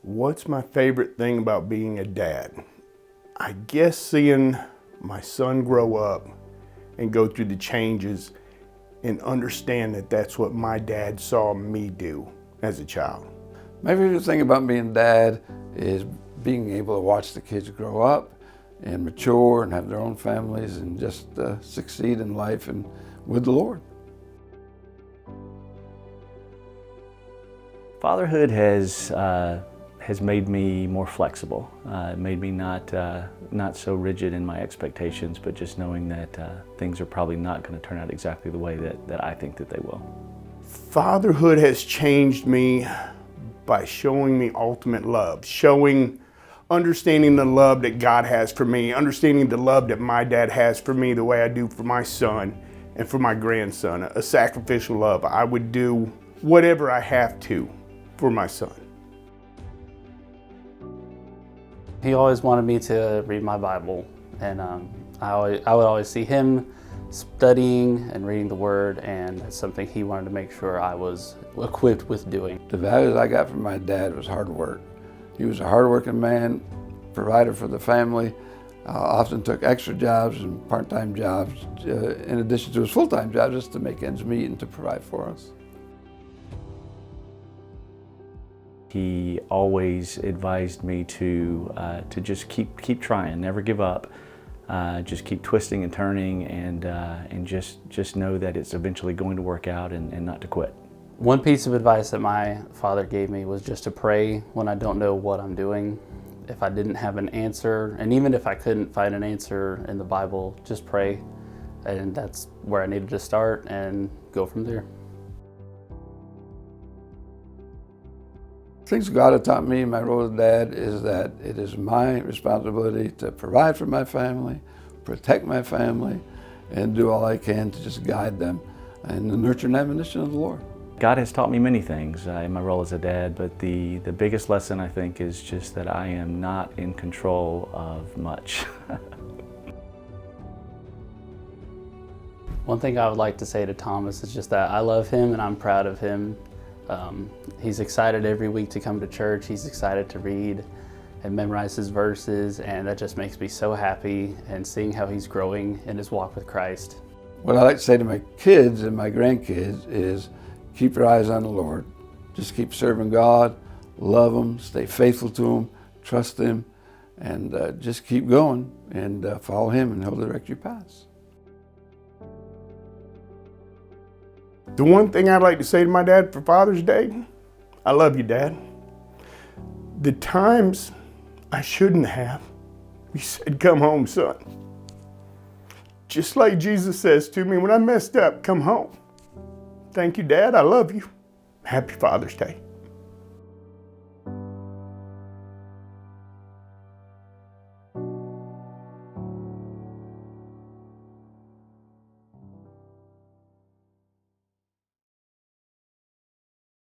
What's my favorite thing about being a dad? I guess seeing my son grow up and go through the changes and understand that that's what my dad saw me do as a child. My favorite thing about being a dad is being able to watch the kids grow up and mature and have their own families and just succeed in life and with the Lord. Fatherhood has made me more flexible. Made me not so rigid in my expectations, but just knowing that things are probably not going to turn out exactly the way that I think that they will. Fatherhood has changed me by showing me ultimate love, understanding the love that God has for me, understanding the love that my dad has for me the way I do for my son and for my grandson, a sacrificial love. I would do whatever I have to for my son. He always wanted me to read my Bible, and I would always see him studying and reading the Word, and it's something he wanted to make sure I was equipped with doing. The values I got from my dad was hard work. He was a hard-working man, provider for the family, often took extra jobs and part-time jobs in addition to his full-time job just to make ends meet and to provide for us. He always advised me to just keep trying, never give up, just keep twisting and turning, and just know that it's eventually going to work out and not to quit. One piece of advice that my father gave me was just to pray when I don't know what I'm doing. If I didn't have an answer, and even if I couldn't find an answer in the Bible, just pray, and that's where I needed to start and go from there. Things God has taught me in my role as dad is that it is my responsibility to provide for my family, protect my family, and do all I can to just guide them in the nurture and admonition of the Lord. God has taught me many things in my role as a dad, but the biggest lesson I think is just that I am not in control of much. One thing I would like to say to Thomas is just that I love him and I'm proud of him. He's excited every week to come to church. He's excited to read and memorize his verses, and that just makes me so happy, and seeing how he's growing in his walk with Christ. What I like to say to my kids and my grandkids is keep your eyes on the Lord. Just keep serving God, love Him, stay faithful to Him, trust Him, and just keep going and follow Him, and He'll direct your paths. The one thing I'd like to say to my dad for Father's Day, I love you, Dad. The times I shouldn't have, you said, come home, son. Just like Jesus says to me when I messed up, come home. Thank you, Dad. I love you. Happy Father's Day.